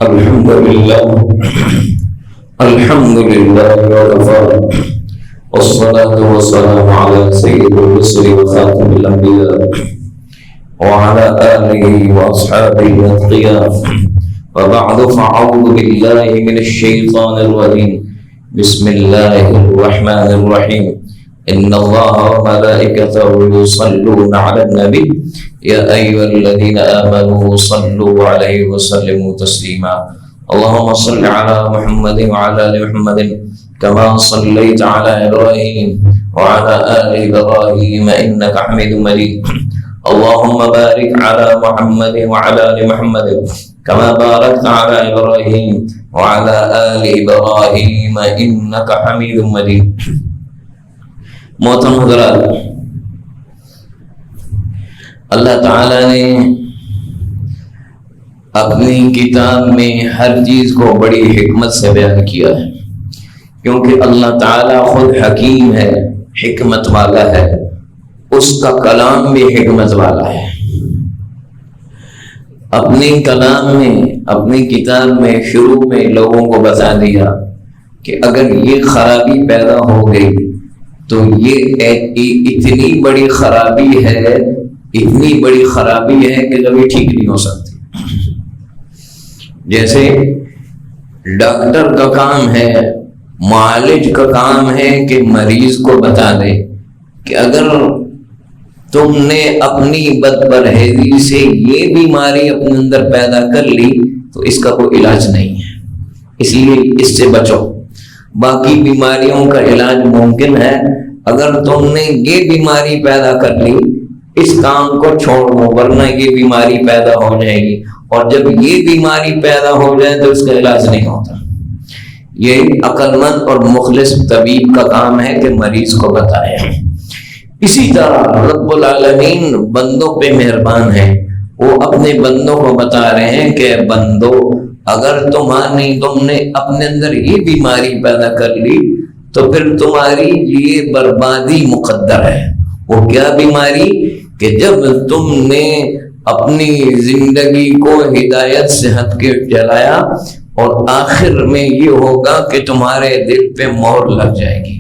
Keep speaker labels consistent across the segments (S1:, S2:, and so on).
S1: الحمد لله الحمد لله وكفى والصلاة والسلام على سيد الرسل وخاتم الأنبياء وعلى آله وأصحابه الأتقياء وبعد فأعوذ بالله من الشيطان الرجيم بسم الله الرحمن الرحيم إن الله وملائكته يصلون على النبي يا أيها الذين آمنوا صلوا عليه وسلموا تسليما اللهم صل على محمد وعلى آل محمد كما صليت على إبراهيم وعلى آل إبراهيم إنك حميد مجيد اللهم بارك على محمد وعلى آل محمد كما باركت على إبراهيم وعلى آل إبراهيم إنك حميد مجيد. محترم حضرات، اللہ تعالیٰ نے اپنی کتاب میں ہر چیز کو بڑی حکمت سے بیان کیا ہے، کیونکہ اللہ تعالیٰ خود حکیم ہے، حکمت والا ہے، اس کا کلام بھی حکمت والا ہے. اپنے کلام میں، اپنی کتاب میں شروع میں لوگوں کو بتا دیا کہ اگر یہ خرابی پیدا ہو گئی تو یہ اتنی بڑی خرابی ہے، اتنی بڑی خرابی ہے کہ کبھی ٹھیک نہیں ہو سکتی. جیسے ڈاکٹر کا کام ہے، معالج کا کام ہے کہ مریض کو بتا دے کہ اگر تم نے اپنی بد پرہیزی سے یہ بیماری اپنے اندر پیدا کر لی تو اس کا کوئی علاج نہیں ہے، اس لیے اس سے بچو. باقی بیماریوں کا علاج ممکن ہے، اگر تم نے یہ بیماری پیدا کر لی اس کام کو چھوڑ دو ورنہ یہ بیماری پیدا ہو جائے گی، اور جب یہ بیماری پیدا ہو جائے تو اس کا علاج نہیں ہوتا. یہ عقل مند اور مخلص طبیب کا کام ہے کہ مریض کو بتائے. اسی طرح رب العالمین بندوں پہ مہربان ہے، وہ اپنے بندوں کو بتا رہے ہیں کہ بندو اگر تم نے اپنے اندر یہ بیماری پیدا کر لی تو پھر تمہاری یہ بربادی مقدر ہے. وہ کیا بیماری؟ کہ جب تم نے اپنی زندگی کو ہدایت سے ہٹ کے چلایا اور آخر میں یہ ہوگا کہ تمہارے دل پہ مہر لگ جائے گی.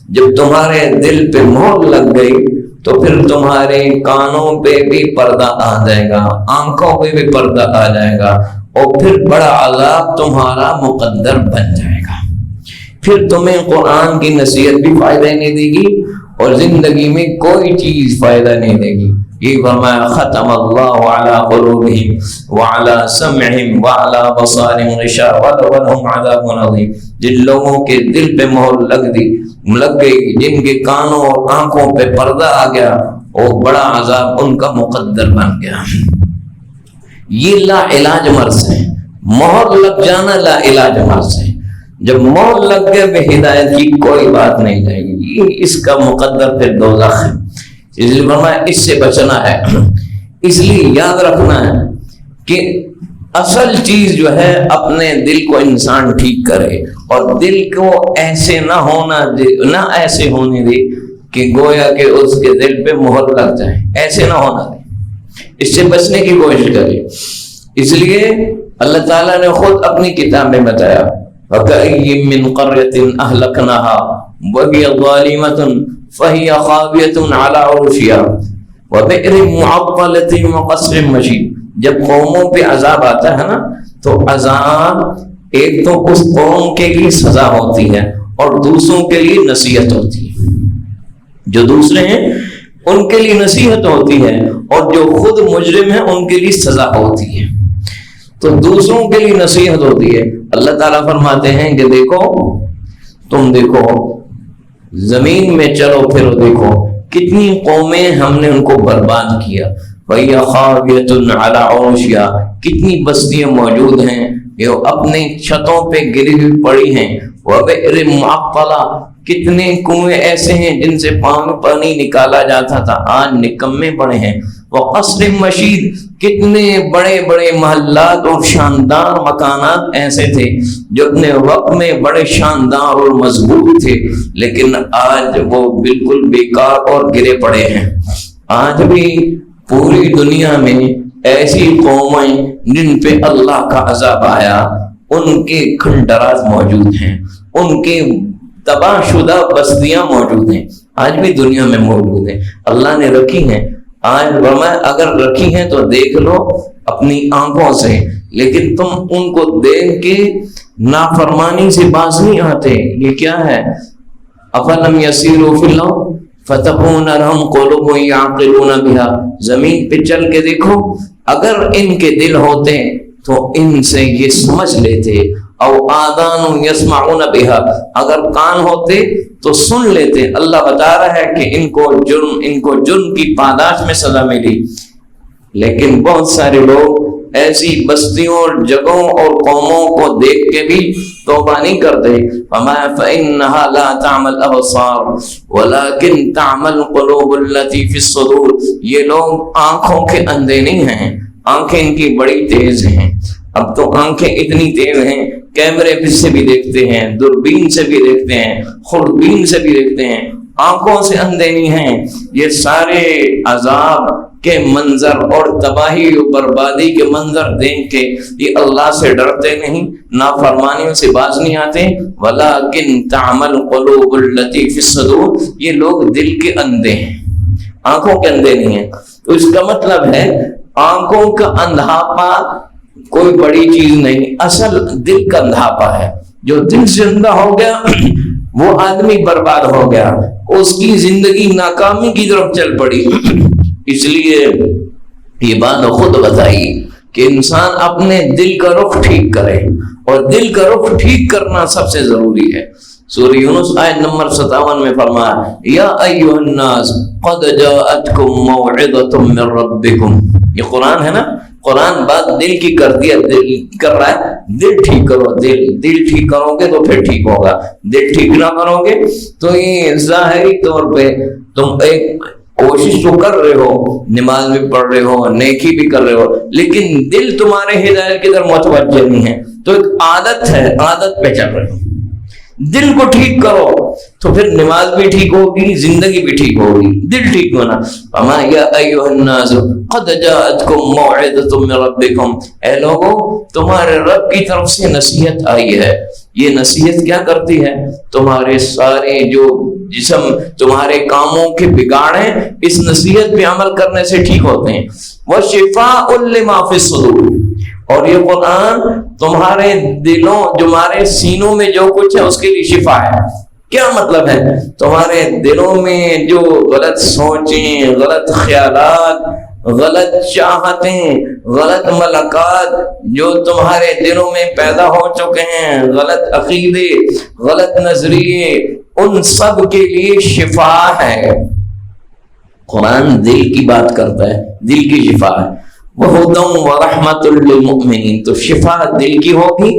S1: جب تمہارے دل پہ مہر لگ گئی تو پھر تمہارے کانوں پہ بھی پردہ آ جائے گا، آنکھوں پہ بھی پردہ آ جائے گا، اور پھر بڑا عذاب تمہارا مقدر بن جائے گا. پھر تمہیں قرآن کی نصیحت بھی فائدہ نہیں دے گی اور زندگی میں کوئی چیز فائدہ نہیں دے گی. یہ فرمایا ختم اللہ علی قلوبہم وعلی سمعہم وعلی بصارہم غشاوۃ ولہم عذاب عظیم. جن لوگوں کے دل پہ مہر لگ گئی، جن کے کانوں اور آنکھوں پہ پردہ آ گیا، وہ بڑا عذاب ان کا مقدر بن گیا. یہ لا علاج مرض ہے، مہر لگ جانا لا علاج مرض ہے. جب مہر لگ گئے بے ہدایت کی کوئی بات نہیں جائے گی، اس کا مقدر پھر دوزخ ہے. اس لیے فرمایا اس سے بچنا ہے. اس لیے یاد رکھنا ہے کہ اصل چیز جو ہے اپنے دل کو انسان ٹھیک کرے، اور دل کو ایسے نہ ایسے ہونے دے کہ گویا کہ اس کے دل پہ مہر لگ جائے، ایسے نہ ہونا دے. اس سے بچنے کی کوشش کرے. اس لیے اللہ تعالیٰ نے خود اپنی کتاب میں بتایا وَكَأَيٍّ مِّن قَرْيَةٍ أَهْلَكْنَاهَا وَهِيَ ظَالِمَةٌ فَهِيَ خَاوِيَةٌ عَلَىٰ عُرُوشِهَا وَبِئْرٍ مُّعَطَّلَةٍ وَقَصْرٍ مَّشِيدٍ. جب قوموں پہ عذاب آتا ہے نا تو عذاب ایک تو اس قوم کے لیے سزا ہوتی ہے اور دوسروں کے لیے نصیحت ہوتی ہے. جو دوسرے ہیں ان کے لیے نصیحت ہوتی ہے اور جو خود مجرم ہیں ان کے لیے سزا ہوتی ہے. تو دوسروں کے لیے نصیحت ہوتی ہے. اللہ تعالیٰ فرماتے ہیں کہ تم دیکھو زمین میں چلو پھرو، دیکھو کتنی قومیں ہم نے ان کو برباد کیا. وَهِيَ خَاوِيَةٌ عَلَىٰ عُرُوشِهَا، کتنی بستیاں موجود ہیں جو اپنے چھتوں پہ گری ہوئی پڑی ہیں. وَبِئْرٍ مُّعَطَّلَةٍ، کتنے کنویں ایسے ہیں جن سے پانی نکالا جاتا تھا، آج نکمے پڑے ہیں. وَقَصْرٍ مَّشِيدٍ، کتنے بڑے بڑے محلات اور شاندار مکانات ایسے تھے جو اپنے وقت میں بڑے شاندار اور مضبوط تھے، لیکن آج وہ بالکل بیکار اور گرے پڑے ہیں. آج بھی پوری دنیا میں ایسی قومیں جن پہ اللہ کا عذاب آیا ان کے کھنڈراز موجود ہیں، ان کے تباہ شدہ بستیاں موجود ہیں، آج بھی دنیا میں موجود ہیں، اللہ نے رکھی ہیں۔ آج فرمایا اگر رکھی ہیں تو دیکھ لو اپنی آنکھوں سے، لیکن تم ان کو دیکھ کے نافرمانی سے باز نہیں آتے۔ یہ کیا ہے؟ افلم یسیروا فی الارض فتکون لہم قلوب یعقلون بہا، زمین پہ چل کے دیکھو، اگر ان کے دل ہوتے تو ان سے یہ سمجھ لیتے، او آذان یسمعون بہا، اگر کان ہوتے تو سن لیتے۔ اللہ بتا رہا ہے کہ ان کو جرم کی پاداش میں سزا ملی، لیکن بہت سارے لوگ ایسی بستیوں اور جگہوں اور قوموں کو دیکھ کے بھی توبہ نہیں کرتے۔ فَإِنَّهَا لَا تَعْمَى الْأَبْصَارُ وَلَكِنْ تَعْمَى الْقُلُوبُ الَّتِي فِي الصُّدُورِ، یہ لوگ آنکھوں کے اندھے نہیں ہیں، آنکھیں ان کی بڑی تیز ہیں۔ اب تو آنکھیں اتنی تیز ہیں، کیمرے سے بھی دیکھتے ہیں، دوربین سے بھی دیکھتے ہیں، خوردبین سے بھی دیکھتے ہیں، آنکھوں سے اندھے نہیں ہیں۔ یہ سارے عذاب کے منظر اور تباہی و بربادی کے منظر دیکھ کے یہ اللہ سے ڈرتے نہیں، نافرمانیوں سے باز نہیں آتے۔ وَلَكِنْ تَعْمَى الْقُلُوبُ الَّتِي فِي الصُّدُورِ، یہ لوگ دل کے اندھے ہیں، آنکھوں کے اندھے نہیں ہیں۔ تو اس کا مطلب ہے آنکھوں کا اندھاپا کوئی بڑی چیز نہیں، اصل دل کا اندھاپا ہے۔ جو دل سے اندھا ہو گیا وہ آدمی برباد ہو گیا، اس کی زندگی ناکامی کی طرف چل پڑی۔ اس لیے یہ بات خود بتائی کہ انسان اپنے دل کا رخ ٹھیک کرے، اور دل کا رخ ٹھیک کرنا سب سے ضروری ہے۔ سورہ یونس آیت نمبر 57 میں فرمایا یا ایھا الناس قد جاءتکم موعظۃ من ربکم، یہ قرآن ہے نا، قرآن بات دل کی کر دیا، دل کر رہا ہے، دل ٹھیک کرو، دل ٹھیک کرو گے تو پھر ٹھیک ہوگا، دل ٹھیک نہ کرو گے تو یہ ظاہری طور پہ تم ایک کوشش تو کر رہے ہو، نماز بھی پڑھ رہے ہو، نیکی بھی کر رہے ہو، لیکن دل تمہارے ہدایت کی طرف متوجہ نہیں ہے، تو ایک عادت ہے، عادت پہ چل رہے ہو۔ دل کو ٹھیک کرو تو پھر نماز بھی ٹھیک ہوگی، زندگی بھی ٹھیک ہوگی، دل ٹھیک ہونا۔ فما یا ایھا الناس قد جاءتکم موعظۃ من ربکم، اے لوگوں تمہارے رب کی طرف سے نصیحت آئی ہے۔ یہ نصیحت کیا کرتی ہے؟ تمہارے سارے جو جسم، تمہارے کاموں کے بگاڑیں اس نصیحت پہ عمل کرنے سے ٹھیک ہوتے ہیں۔ وشفاء لما فی الصدور، اور یہ قرآن تمہارے دلوں، تمہارے سینوں میں جو کچھ ہے اس کے لیے شفا ہے۔ کیا مطلب ہے؟ تمہارے دلوں میں جو غلط سوچیں، غلط خیالات، غلط چاہتیں، غلط ملکات جو تمہارے دلوں میں پیدا ہو چکے ہیں، غلط عقیدے، غلط نظریے، ان سب کے لیے شفا ہے۔ قرآن دل کی بات کرتا ہے، دل کی شفا ہے۔ وَهُدًى وَرَحْمَةٌ لِّلْمُؤْمِنِينَ، تو شفا دل کی ہوگی،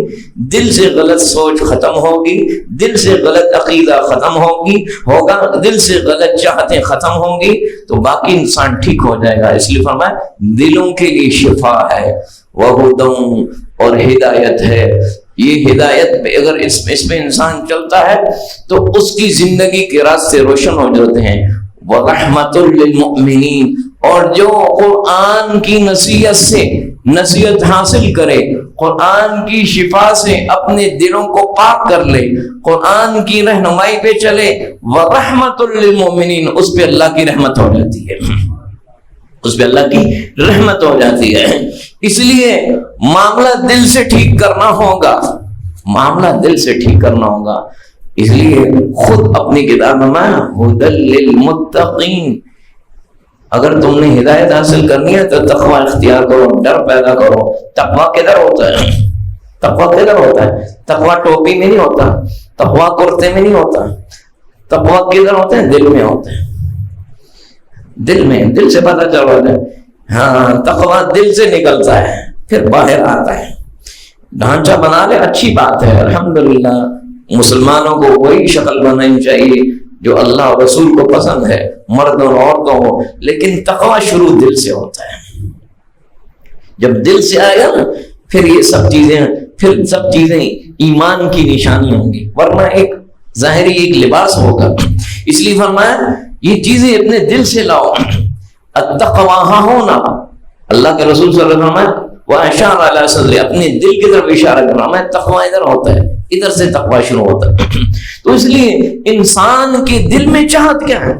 S1: دل سے غلط سوچ ختم ہوگی، دل سے غلط عقیدہ ختم ہوگا، دل سے غلط چاہتیں ختم ہوں گی تو باقی انسان ٹھیک ہو جائے گا۔ اس لیے فرمایا دلوں کے لیے شفا ہے، وَهُدًى، اور ہدایت ہے۔ یہ ہدایت پہ اگر اس میں انسان چلتا ہے تو اس کی زندگی کے راستے روشن ہو جاتے ہیں۔ وَرَحْمَةٌ لِّلْمُؤْمِنِينَ، اور جو قرآن کی نصیحت سے نصیحت حاصل کرے، قرآن کی شفا سے اپنے دلوں کو پاک کر لے، قرآن کی رہنمائی پہ چلے، وَرَحْمَةٌ لِّلْمُؤْمِنِينَ، اس پہ اللہ کی رحمت ہو جاتی ہے، اس پہ اللہ کی رحمت ہو جاتی ہے۔ اس لیے معاملہ دل سے ٹھیک کرنا ہوگا، معاملہ دل سے ٹھیک کرنا ہوگا۔ اس لیے خود اپنی کتاب میں ہدی للمتقین، اگر تم نے ہدایت حاصل کرنی ہے تو تقوی اختیار کرو، ڈر پیدا کرو۔ تقوی کدھر ہوتا ہے؟ تقوی کدھر ہوتا ہے؟ تقوی ٹوپی میں نہیں ہوتا، تقوی کرتے میں نہیں ہوتا، تقوی کدھر ہوتا ہے؟ دل میں ہوتا ہے، دل میں، دل سے پتہ چل رہا ہے۔ ہاں، تقوی دل سے نکلتا ہے پھر باہر آتا ہے۔ ڈھانچہ بنا لے اچھی بات ہے، الحمدللہ مسلمانوں کو وہی شکل بنانی چاہیے جو اللہ اور رسول کو پسند ہے، مرد اور عورتوں کو، لیکن تقوی شروع دل سے ہوتا ہے۔ جب دل سے آئے گا نا پھر یہ سب چیزیں ایمان کی نشانی ہوں گی، ورنہ ایک ظاہری ایک لباس ہوگا۔ اس لیے فرمایا یہ چیزیں اپنے دل سے لاؤ۔ التقوی ہاں ہونا، اللہ کے رسول صلی اللہ علیہ وسلم فرمایا واشار علی صدری، اپنے دل کی طرف اشارہ کر رہا ہوں. میں تقوی ادھر ہوتا ہے، ادھر سے تقوی شروع ہوتا ہے. تو اس لیے انسان کے دل میں چاہت کیا ہے؟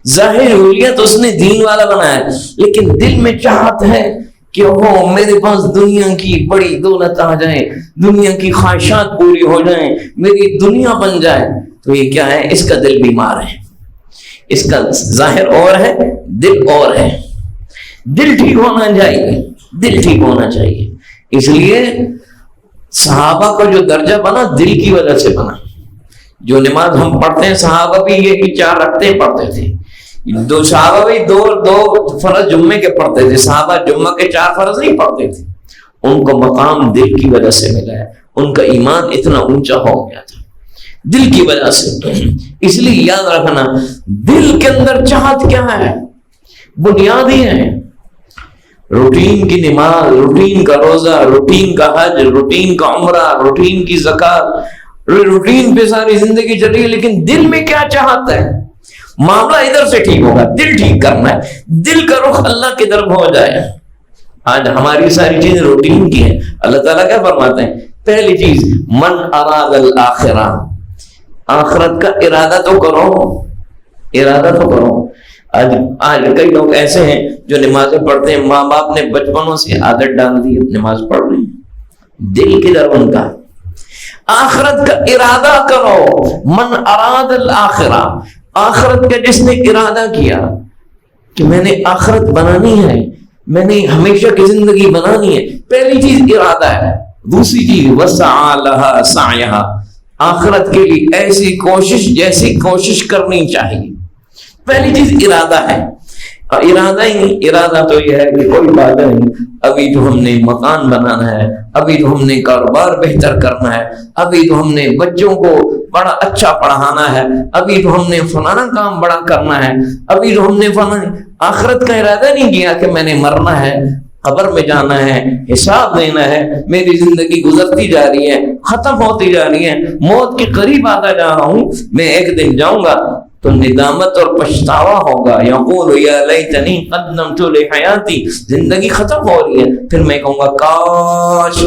S1: ظاہر ہولیت اس نے دین والا بنایا ہے، لیکن دل میں چاہت ہے کہ وہ میرے پاس دنیا کی بڑی دولت آ جائے، دنیا کی خواہشات پوری ہو جائیں، میری دنیا بن جائے. تو یہ کیا ہے؟ اس کا دل بیمار ہے. اس کا ظاہر اور ہے، دل اور ہے. دل ٹھیک ہونا چاہیے، دل ٹھیک ہونا چاہیے. اس لیے صحابہ کا جو درجہ بنا دل کی وجہ سے بنا. جو نماز ہم پڑھتے ہیں صحابہ بھی یہ 4 رکعتیں پڑھتے تھے. صحابہ بھی دو فرض جمعے کے پڑھتے تھے. صحابہ جمعہ کے 4 فرض نہیں پڑھتے تھے. ان کو مقام دل کی وجہ سے ملا ہے. ان کا ایمان اتنا اونچا ہو گیا تھا دل کی وجہ سے. اس لیے یاد رکھنا، دل کے اندر چاہت کیا ہے؟ بنیادی ہے. روٹین کی نماز، روٹین کا روزہ، روٹین کا حج، روٹین کا عمرہ، روٹین کی زکات، روٹین پہ ساری زندگی چل رہی ہے، لیکن دل میں کیا چاہت ہے؟ معاملہ ادھر سے ٹھیک ہوگا. دل ٹھیک کرنا ہے، دل کا رخ اللہ کی طرف ہو جائے. آج ہماری ساری چیزیں روٹین کی ہیں. اللہ تعالیٰ کیا فرماتے ہیں؟ پہلی چیز من اراد الاخرہ، آخرت کا ارادہ تو کرو، ارادہ تو کرو. آج کئی لوگ ایسے ہیں جو نمازیں پڑھتے ہیں، ماں باپ نے بچپنوں سے عادت ڈال دی نماز پڑھ رہی، دل کی طرف ان کا آخرت کا ارادہ کرو. من اراد الاخرہ، آخرت کا جس نے ارادہ کیا کہ میں نے آخرت بنانی ہے، میں نے ہمیشہ کی زندگی بنانی ہے، پہلی چیز ارادہ ہے. دوسری چیز وسعى لها سعيها، آخرت کے لیے ایسی کوشش جیسی کوشش کرنی چاہیے. پہلی چیز ارادہ ہے. ارادہ ہی نہیں، ارادہ تو یہ ہے کہ کوئی بات نہیں، ابھی تو ہم نے مکان بنانا ہے، ابھی تو ہم نے کاروبار بہتر کرنا ہے، ابھی تو ہم نے بچوں کو بڑا اچھا پڑھانا ہے، ابھی تو ہم نے فلانا کام بڑا کرنا ہے، ابھی تو ہم نے فلانا. آخرت کا ارادہ نہیں کیا کہ میں نے مرنا ہے، قبر میں جانا ہے، حساب دینا ہے، میری زندگی گزرتی جا رہی ہے، ختم ہوتی جا رہی ہے، موت کے قریب آتا جا رہا ہوں، میں ایک دن جاؤں گا تو ندامت اور پچھتاوا ہوگا. یقول یا لیتنی قدمت لحیاتی، زندگی ختم ہو رہی ہے، پھر میں کہوں گا کاش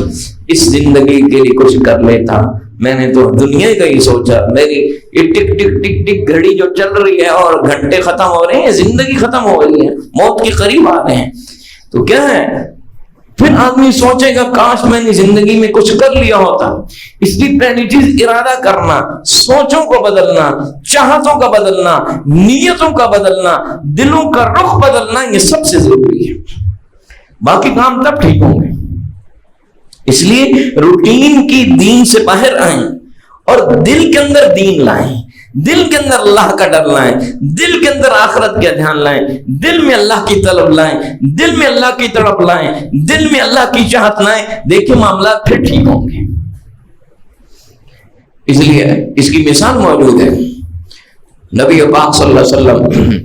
S1: اس زندگی کے لیے کچھ کر لیتا، میں نے تو دنیا کا ہی سوچا. میری یہ ٹک ٹک ٹک ٹک گھڑی جو چل رہی ہے اور گھنٹے ختم ہو رہے ہیں، زندگی ختم ہو رہی ہے، موت کے قریب آ رہے ہیں. تو کیا ہے؟ پھر آدمی سوچے گا کاش میں نے زندگی میں کچھ کر لیا ہوتا. اس لیے پہلی چیز ارادہ کرنا، سوچوں کو بدلنا، چاہتوں کا بدلنا، نیتوں کا بدلنا، دلوں کا رخ بدلنا، یہ سب سے ضروری ہے. باقی کام تب ٹھیک ہوں گے. اس لیے روٹین کی دین سے باہر آئیں اور دل کے اندر دین لائیں، دل کے اندر اللہ کا ڈر لائیں، دل کے اندر آخرت کا دھیان لائیں، دل میں اللہ کی طلب لائیں، دل میں اللہ کی طرف لائیں، دل میں اللہ کی چاہت لائیں. دیکھیں معاملات پھر ٹھیک ہوں گے. اس لیے اس کی مثال موجود ہے. نبی پاک صلی اللہ علیہ وسلم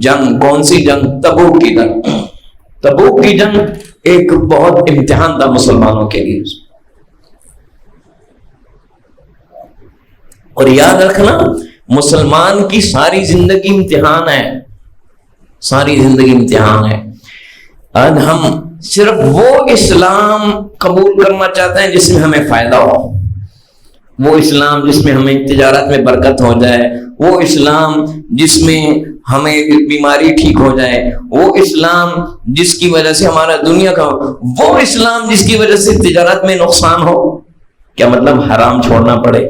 S1: جنگ، کون سی جنگ؟ تبوک کی جنگ. تبوک کی جنگ ایک بہت امتحان تھا مسلمانوں کے لیے. اور یاد رکھنا مسلمان کی ساری زندگی امتحان ہے، ساری زندگی امتحان ہے. آج ہم صرف وہ اسلام قبول کرنا چاہتے ہیں جس میں ہمیں فائدہ ہو، وہ اسلام جس میں ہمیں تجارت میں برکت ہو جائے، وہ اسلام جس میں ہمیں بیماری ٹھیک ہو جائے، وہ اسلام جس کی وجہ سے ہمارا دنیا کا، وہ اسلام جس کی وجہ سے تجارت میں نقصان ہو. کیا مطلب؟ حرام چھوڑنا پڑے.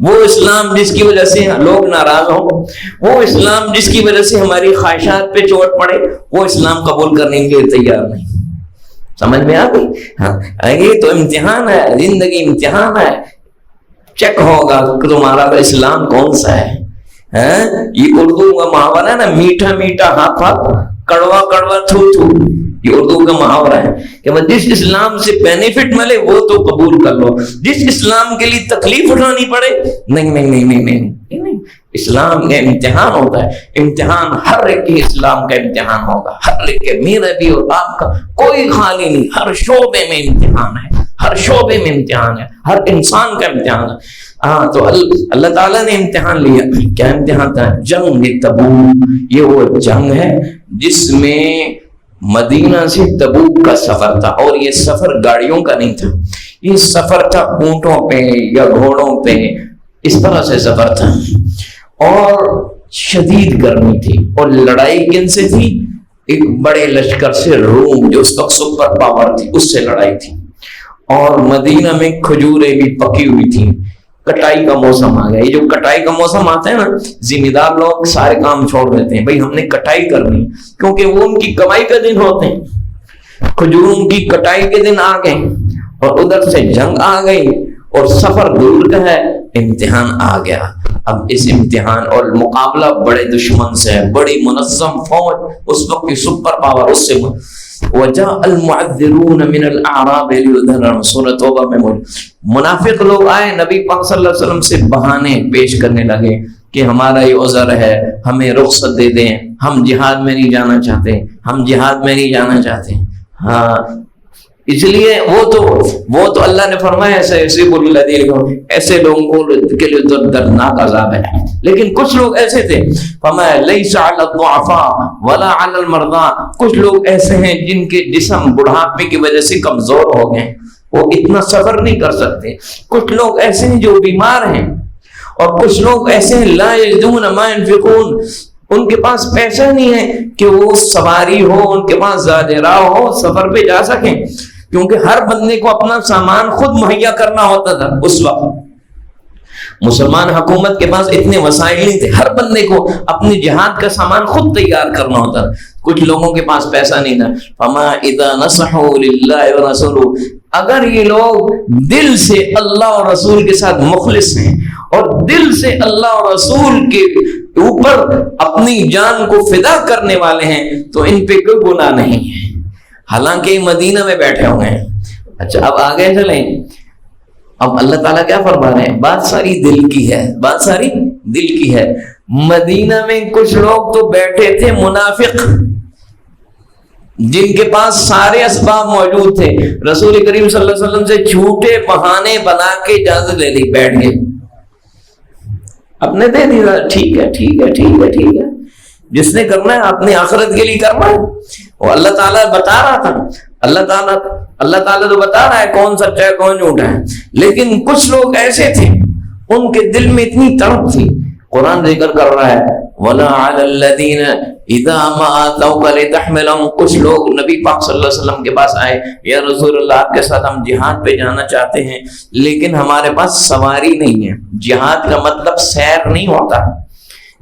S1: وہ اسلام جس کی وجہ سے لوگ ناراض ہوں، وہ اسلام جس کی وجہ سے ہماری خواہشات پہ چوٹ پڑے، وہ اسلام قبول کرنے کے لیے تیار نہیں. سمجھ میں آ گئی؟ ہاں، یہ تو امتحان ہے، زندگی امتحان ہے. چیک ہوگا کہ تمہارا اسلام کون سا ہے. یہ اردو کا محاورہ ہے نا، میٹھا میٹھا ہاتھ ہاتھ، کڑوا کڑوا تھو تھو. یہ اردو کا محاورہ ہے کہ جس اسلام سے بینیفٹ ملے وہ تو قبول کر لو، جس اسلام کے لیے تکلیف اٹھانی پڑے نہیں نہیں نہیں نہیں نہیں نہیں. اسلام کا امتحان ہوتا ہے. امتحان ہر ایک کے اسلام کا امتحان ہوگا، ہر ایک کے، میرا بھی اور آپ کا، کوئی خالی نہیں. ہر شعبے میں امتحان ہے، ہر شعبے میں امتحان ہے، ہر انسان کا امتحان ہے. ہاں، تو اللہ تعالیٰ نے امتحان لیا. کیا امتحان تھا؟ جنگ تبوک. یہ وہ جنگ ہے جس میں مدینہ سے تبوک کا سفر تھا، اور یہ سفر گاڑیوں کا نہیں تھا، یہ سفر تھا اونٹوں پہ یا گھوڑوں پہ، اس طرح سے سفر تھا، اور شدید گرمی تھی، اور لڑائی کن سے تھی؟ ایک بڑے لشکر سے، روم جو اس وقت سپر پاور تھی اس سے لڑائی تھی، اور مدینہ میں کھجوریں بھی پکی ہوئی تھیں، کٹائی کا موسم آ گیا۔ یہ جو کٹائی کا موسم آتا ہے نا، ذمہ دار لوگ سارے کام چھوڑ دیتے ہیں، بھائی ہم نے کٹائی کرنی، کیونکہ وہ ان کی کمائی کا دن ہوتے ہیں۔ کھجوروں کی کٹائی کے دن آ گئے، اور ادھر سے جنگ آ گئی، اور سفر دور کا ہے، امتحان آ گیا۔ اب اس امتحان اور مقابلہ بڑے دشمن سے ہے، بڑی منظم فوج، اس وقت کی سپر پاور، اس سے وجاء المعذرون من الاعراب ليظهروا، سورۃ توبہ میں منافق لوگ آئے نبی پاک صلی اللہ علیہ وسلم سے بہانے پیش کرنے لگے کہ ہمارا یہ عذر ہے، ہمیں رخصت دے دیں، ہم جہاد میں نہیں جانا چاہتے، ہم جہاد میں نہیں جانا چاہتے۔ ہاں اس لیے وہ تو اللہ نے فرمایا ایسے لوگوں کے لیے تو دردناک عذاب ہے۔ لیکن کچھ لوگ ایسے تھے، فرمایا لیس علی الضعفاء ولا علی المرضى، کچھ لوگ ایسے ہیں جن کے جسم بڑھاپے کی وجہ سے کمزور ہو گئے، وہ اتنا سفر نہیں کر سکتے، کچھ لوگ ایسے ہیں جو بیمار ہیں، اور کچھ لوگ ایسے ہیں لا یجدون ما ينفقون، ان کے پاس پیسہ نہیں ہے کہ وہ سواری ہو، ان کے پاس زاد راہ ہو، سفر پہ جا سکیں، کیونکہ ہر بندے کو اپنا سامان خود مہیا کرنا ہوتا تھا اس وقت۔ مسلمان حکومت کے پاس اتنے وسائل نہیں تھے، ہر بندے کو اپنے جہاد کا سامان خود تیار کرنا ہوتا تھا، کچھ لوگوں کے پاس پیسہ نہیں تھا۔ فما اذا نصحوا للہ ورسولہ، اگر یہ لوگ دل سے اللہ اور رسول کے ساتھ مخلص ہیں، اور دل سے اللہ اور رسول کے اوپر اپنی جان کو فدا کرنے والے ہیں، تو ان پہ کوئی گناہ نہیں ہے، حالانکہ مدینہ میں بیٹھے ہوئے ہیں۔ اچھا اب آگے چلیں، اب اللہ تعالیٰ کیا فرما رہے ہیں؟ بات ساری دل کی ہے، بات ساری دل کی ہے۔ مدینہ میں کچھ لوگ تو بیٹھے تھے منافق، جن کے پاس سارے اسباب موجود تھے، رسول کریم صلی اللہ علیہ وسلم سے جھوٹے بہانے بنا کے اجازت لے لی، بیٹھ گئے، اپنے دے دیا، ٹھیک ہے ٹھیک ہے ٹھیک ہے ٹھیک ہے، جس نے کرنا ہے اپنی آخرت کے لیے کرنا ہے۔ وہ اللہ تعالیٰ بتا رہا تھا، اللہ تعالیٰ تو بتا رہا ہے کون سچا ہے کون جھوٹا ہے، لیکن کچھ لوگ ایسے تھے، ان کے دل میں اتنی تڑپ تھی، قرآن ذکر کر رہا ہے وَلَا عَلَى الَّذِينَ اِذَا مَا آتَوْكَ لِتَحْمِلَهُمْ، کچھ لوگ نبی پاک صلی اللہ علیہ وسلم کے پاس آئے، یا رسول اللہ آپ کے ساتھ ہم جہاد پہ جانا چاہتے ہیں، لیکن ہمارے پاس سواری نہیں ہے۔ جہاد کا مطلب سیر نہیں ہوتا،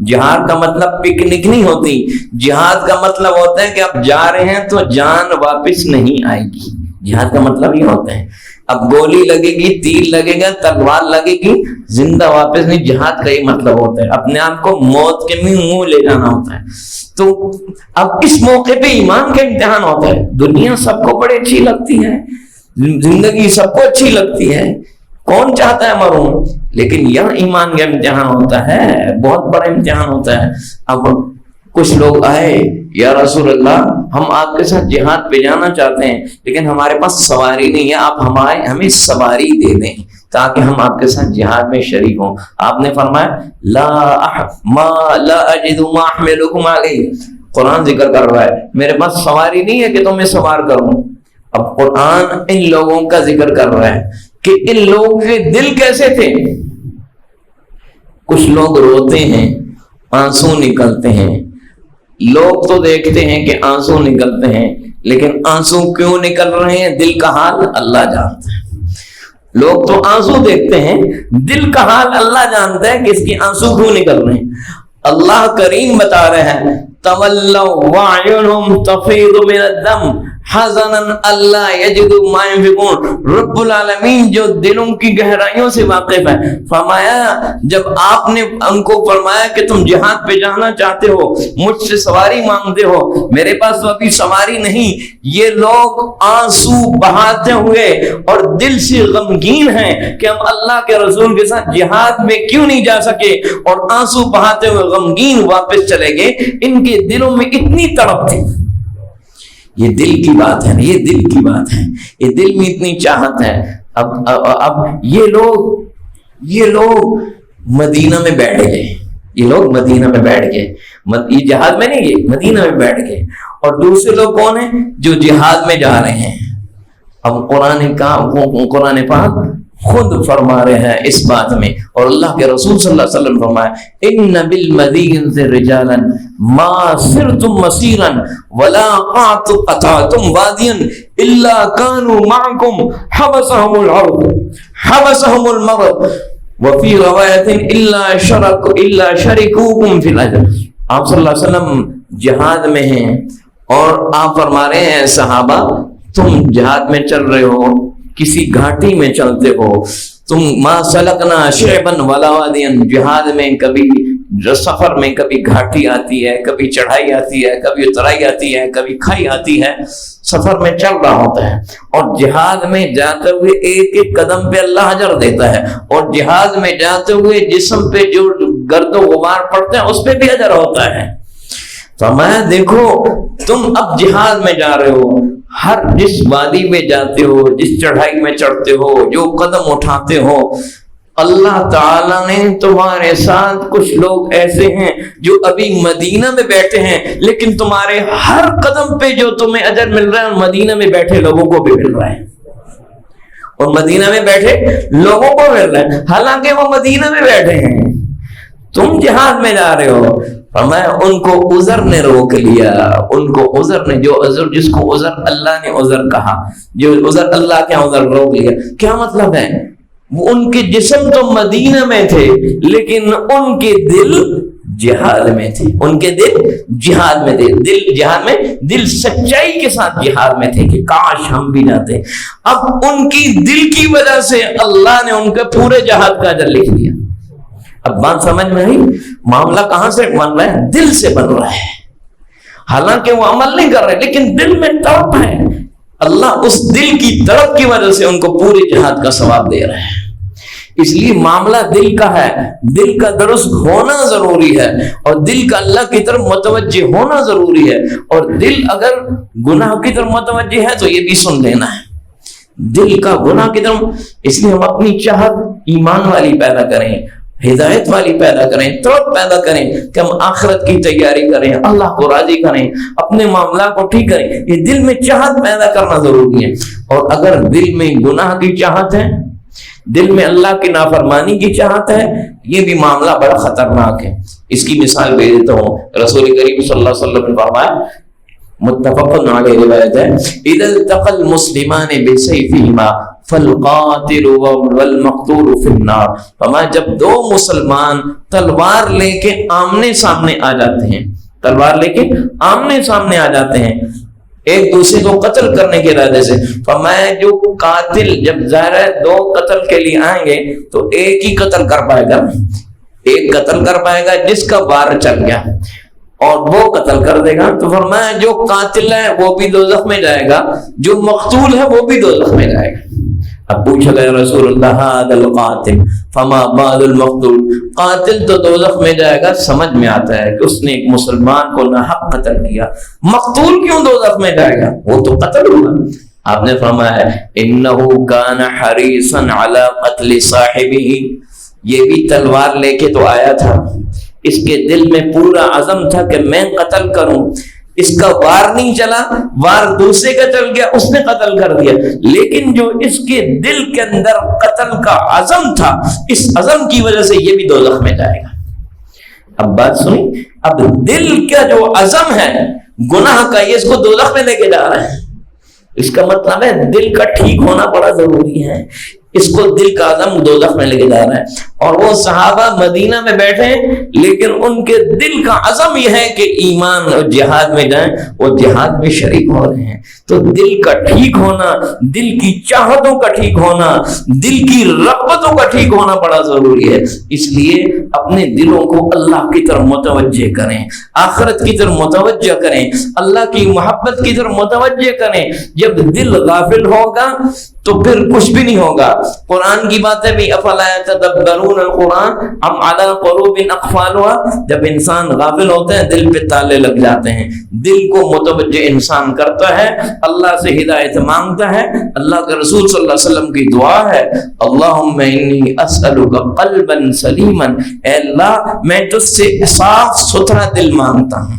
S1: جہاد کا مطلب پکنک نہیں ہوتی، جہاد کا مطلب ہوتا ہے کہ آپ جا رہے ہیں تو جان واپس نہیں آئے گی، جہاد کا مطلب یہ ہوتا ہے۔ اب گولی لگے گی، تیر لگے گا، تلوار لگے گی، زندہ واپس نہیں، جہاد کا یہ مطلب ہوتا ہے، اپنے آپ کو موت کے منہ لے جانا ہوتا ہے۔ تو اب اس موقع پہ ایمان کا امتحان ہوتا ہے۔ دنیا سب کو بڑی اچھی لگتی ہے، زندگی سب کو اچھی لگتی ہے، کون چاہتا ہے مروں، لیکن یہ ایمان کا امتحان ہوتا ہے، بہت بڑا امتحان ہوتا ہے۔ اب کچھ لوگ آئے، یا رسول اللہ ہم آپ کے ساتھ جہاد پہ جانا چاہتے ہیں، لیکن ہمارے پاس سواری نہیں ہے، آپ ہمیں سواری دے دیں تاکہ ہم آپ کے ساتھ جہاد میں شریک ہوں۔ آپ نے فرمایا لا اجد ما احملکم علیہ، قرآن ذکر کر رہا ہے میرے پاس سواری نہیں ہے کہ تمہیں سوار کروں۔ اب قرآن ان لوگوں کا ذکر کر رہا ہے کہ ان لوگوں کے دل کیسے تھے۔ کچھ لوگ روتے ہیں، آنسو نکلتے ہیں، لوگ تو دیکھتے ہیں کہ آنسو نکلتے ہیں، لیکن آنسو کیوں نکل رہے ہیں، دل کا حال اللہ جانتا ہے۔ لوگ تو آنسو دیکھتے ہیں، دل کا حال اللہ جانتا ہے کہ اس کی آنسو کیوں نکل رہے ہیں۔ اللہ کریم بتا رہے ہیں تولوا واعینہم تفیض من الدم حزنا الا یجدوا ما ينفقون، رب العالمین جو دلوں کی گہرائیوں سے واقف ہے، فرمایا جب آپ نے ان کو فرمایا کہ تم جہاد پہ جانا چاہتے ہو، مجھ سے سواری مانگتے ہو، میرے پاس تو ابھی سواری نہیں، یہ لوگ آنسو بہاتے ہوئے اور دل سے غمگین ہیں کہ ہم اللہ کے رسول کے ساتھ جہاد میں کیوں نہیں جا سکے، اور آنسو بہاتے ہوئے غمگین واپس چلے گئے۔ ان کے دلوں میں اتنی تڑپ تھی، یہ دل کی بات ہے، یہ دل کی بات ہے، یہ دل میں اتنی چاہت ہے۔ اب یہ لوگ مدینہ میں بیٹھ گئے، یہ لوگ مدینہ میں بیٹھ گئے، یہ جہاد میں نہیں گئے، مدینہ میں بیٹھ گئے، اور دوسرے لوگ کون ہیں؟ جو جہاد میں جا رہے ہیں۔ اب قرآن پاک خود فرما رہے ہیں اس بات میں، اور اللہ کے رسول صلی اللہ علیہ وسلم فرمایا ان بالمدینہ رجالا ما سرتم مسیرا ولا قطعتم وادیا الا كانوا معكم حبسهم المرض وفي روایت الا شركوكم في الاجر۔ آپ صلی اللہ علیہ وسلم جہاد میں ہیں اور آپ فرما رہے ہیں صحابہ تم جہاد میں چل رہے ہو، کسی گھاٹی میں چلتے ہو، تم ما سلکنا شعبا ولا وادیا، جہاد میں کبھی سفر میں کبھی گھاٹی آتی ہے، کبھی چڑھائی آتی ہے، کبھی اترائی آتی ہے، کبھی کھائی آتی ہے، سفر میں چل رہا ہوتا ہے، اور جہاد میں جاتے ہوئے ایک ایک قدم پہ اللہ اجر دیتا ہے، اور جہاد میں جاتے ہوئے جسم پہ جو گرد و غبار پڑتے ہیں اس پہ بھی اجر ہوتا ہے۔ فرمایا دیکھو تم اب جہاد میں جا رہے ہو، ہر جس وادی میں جاتے ہو، جس چڑھائی میں چڑھتے ہو، جو قدم اٹھاتے ہو، اللہ تعالیٰ نے تمہارے ساتھ کچھ لوگ ایسے ہیں جو ابھی مدینہ میں بیٹھے ہیں، لیکن تمہارے ہر قدم پہ جو تمہیں اجر مل رہا ہے مدینہ میں بیٹھے لوگوں کو بھی مل رہا ہے، اور مدینہ میں بیٹھے لوگوں کو مل رہا ہے، حالانکہ وہ مدینہ میں بیٹھے ہیں، تم جہاد میں جا رہے ہو۔ فرمایا ان کو عذر نے روک لیا، ان کو عذر نے، جو عذر جس کو عذر اللہ نے عذر کہا، جو عذر اللہ کے عذر روک لیا۔ کیا مطلب ہے؟ وہ ان کے جسم تو مدینہ میں تھے لیکن ان کے دل جہاد میں تھے، ان کے دل جہاد میں تھے، دل جہاد میں، دل سچائی کے ساتھ جہاد میں تھے کہ کاش ہم بھی جاتے۔ اب ان کی دل کی وجہ سے اللہ نے ان کے پورے جہاد کا اجر لکھ دیا۔ اب بات سمجھ میں آئی؟ معاملہ کہاں سے بن رہا ہے؟ دل سے بن رہا ہے، حالانکہ وہ عمل نہیں کر رہے لیکن دل میں تڑپ ہے، اللہ اس دل کی تڑپ کی وجہ سے ان کو پورے جہاد کا ثواب دے رہا ہے۔ اس لیے معاملہ دل کا ہے، دل کا درست ہونا ضروری ہے، اور دل کا اللہ کی طرف متوجہ ہونا ضروری ہے، اور دل اگر گناہ کی طرف متوجہ ہے تو یہ بھی سن لینا ہے، دل کا گناہ کی طرف۔ اس لیے ہم اپنی چاہت ایمان والی پیدا کریں، ہدایت والی پیدا کریں، طرف پیدا کریں کہ ہم آخرت کی تیاری کریں، اللہ کو راضی کریں، اپنے معاملات کو ٹھیک کریں، یہ دل میں چاہت پیدا کرنا ضروری ہے۔ اور اگر دل میں گناہ کی چاہت ہے، دل میں اللہ کی نافرمانی کی چاہت ہے، یہ بھی معاملہ بڑا خطرناک ہے۔ اس کی مثال دے دیتا ہوں، رسول کریم صلی اللہ علیہ وسلم نے فرمایا، متفق علیہ روایت ہے، اذا التقى المسلمان بسيفهما فالقاتل والمقتول في النار۔ فرمایا جب دو مسلمان تلوار لے کے آمنے سامنے آ جاتے ہیں، تلوار لے کے آمنے سامنے آ جاتے ہیں ایک دوسرے کو قتل کرنے کے ارادے سے، فرمایا جو قاتل جب ظاہر ہے دو قتل کے لیے آئیں گے تو ایک ہی قتل کر پائے گا، ایک قتل کر پائے گا جس کا وار چل گیا، اور وہ قتل کر دے گا۔ تو فرمایا جو قاتل ہے وہ بھی دوزخ میں جائے گا، جو مقتول ہے وہ بھی دوزخ میں جائے گا۔ اب پوچھا گیا رسول اللہ هذا القاتل فما بال المقتول، قاتل تو دوزخ میں جائے گا، سمجھ میں آتا ہے کہ اس نے ایک مسلمان کو ناحق قتل کیا، مقتول کیوں دوزخ میں جائے گا؟ وہ تو قتل ہوا۔ آپ نے فرمایا انه كان حريصا على قتل صاحبه، یہ بھی تلوار لے کے تو آیا تھا، اس کے دل میں پورا عزم تھا کہ میں قتل کروں، اس کا وار نہیں چلا، وار دوسرے کا چل گیا، اس نے قتل کر دیا، لیکن جو اس کے دل کے اندر قتل کا عزم تھا، اس عزم کی وجہ سے یہ بھی دوزخ میں جائے گا۔ اب بات سنیں، اب دل کا جو عزم ہے گناہ کا، یہ اس کو دوزخ میں لے کے جا رہا ہے۔ اس کا مطلب ہے دل کا ٹھیک ہونا بڑا ضروری ہے، اس کو دل کا عزم دوزخ میں لے کے جا رہا ہے۔ اور وہ صحابہ مدینہ میں بیٹھے ہیں لیکن ان کے دل کا عزم یہ ہے کہ ایمان اور جہاد میں جائیں، وہ جہاد میں شریک ہو رہے ہیں۔ تو دل کا ٹھیک ہونا، دل کی چاہتوں کا ٹھیک ہونا، دل کی رغبتوں کا ٹھیک ہونا بڑا ضروری ہے۔ اس لیے اپنے دلوں کو اللہ کی طرف متوجہ کریں، آخرت کی طرف متوجہ کریں، اللہ کی محبت کی طرف متوجہ کریں۔ جب دل غافل ہوگا تو پھر کچھ بھی نہیں ہوگا۔ قرآن کی باتیں بھی افلا یتدبرون القرآن ام علی قلوب اقفالها، جب انسان غافل ہوتے ہیں دل پہ تالے لگ جاتے ہیں، دل کو متوجہ انسان کرتا ہے، اللہ سے ہدایت مانگتا ہے۔ اللہ کے رسول صلی اللہ علیہ وسلم کی دعا ہے، اللہم انی اسألک قلبا سلیما، اے اللہ میں تجھ سے صاف ستھرا دل مانگتا ہوں،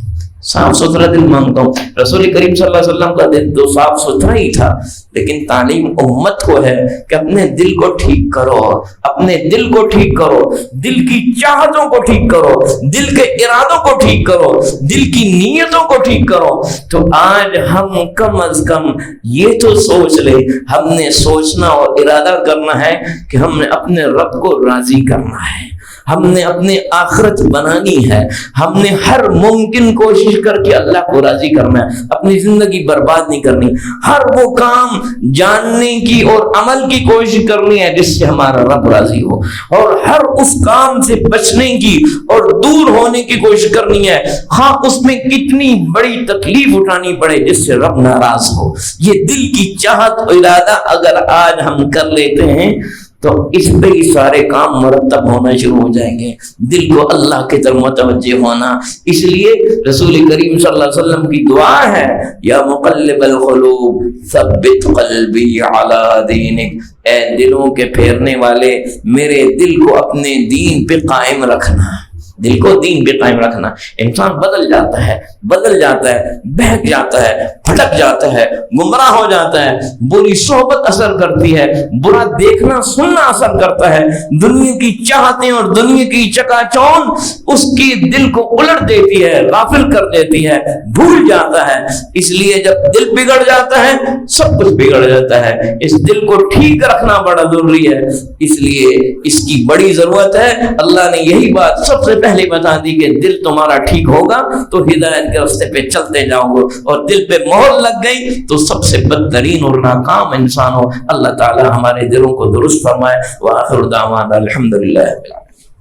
S1: صاف ستھرا دل مانگتا ہوں. رسول کریم صلی اللہ علیہ وسلم کا دل تو صاف ستھرا ہی تھا، لیکن تعلیم امت کو ہے کہ اپنے دل کو ٹھیک کرو، اپنے دل کو ٹھیک کرو، دل کی چاہتوں کو ٹھیک کرو، دل کے ارادوں کو ٹھیک کرو، دل کی نیتوں کو ٹھیک کرو. تو آج ہم کم از کم یہ تو سوچ لے، ہم نے سوچنا اور ارادہ کرنا ہے کہ ہم نے اپنے رب کو راضی کرنا ہے، ہم نے اپنے آخرت بنانی ہے، ہم نے ہر ممکن کوشش کر کے اللہ کو راضی کرنا ہے، اپنی زندگی برباد نہیں کرنی. ہر وہ کام جاننے کی اور عمل کی کوشش کرنی ہے جس سے ہمارا رب راضی ہو، اور ہر اس کام سے بچنے کی اور دور ہونے کی کوشش کرنی ہے، ہاں اس میں کتنی بڑی تکلیف اٹھانی پڑے جس سے رب ناراض ہو. یہ دل کی چاہت اور ارادہ اگر آج ہم کر لیتے ہیں تو اس پہ ہی سارے کام مرتب ہونا شروع ہو جائیں گے. دل کو اللہ کی طرف متوجہ ہونا. اس لیے رسول کریم صلی اللہ علیہ وسلم کی دعا ہے، یا مقلب القلوب ثبت قلبی علی دینک، اے دلوں کے پھیرنے والے میرے دل کو اپنے دین پہ قائم رکھنا، دل کو دین پہ قائم رکھنا. انسان بدل جاتا ہے، بہک جاتا ہے، پھٹک جاتا ہے، گمراہ ہو جاتا ہے، بری صحبت اثر کرتی ہے، برا دیکھنا سننا اثر کرتا ہے، دنیا کی چاہتیں اور دنیا کی چکا چوند اس کی دل کو الٹ دیتی ہے، غافل کر دیتی ہے، بھول جاتا ہے. اس لیے جب دل بگڑ جاتا ہے سب کچھ بگڑ جاتا ہے. اس دل کو ٹھیک رکھنا بڑا ضروری ہے، اس لیے اس کی بڑی ضرورت ہے. اللہ نے یہی بات سب سے پہلے بتا دی کہ دل تمہارا ٹھیک ہوگا تو ہدایت کے راستے پہ چلتے جاؤ گے، اور دل پہ مہر لگ گئی تو سب سے بدترین اور ناکام انسان ہو. اللہ تعالی ہمارے دلوں کو درست فرمائے. وآخر دعوانا الحمدللہ.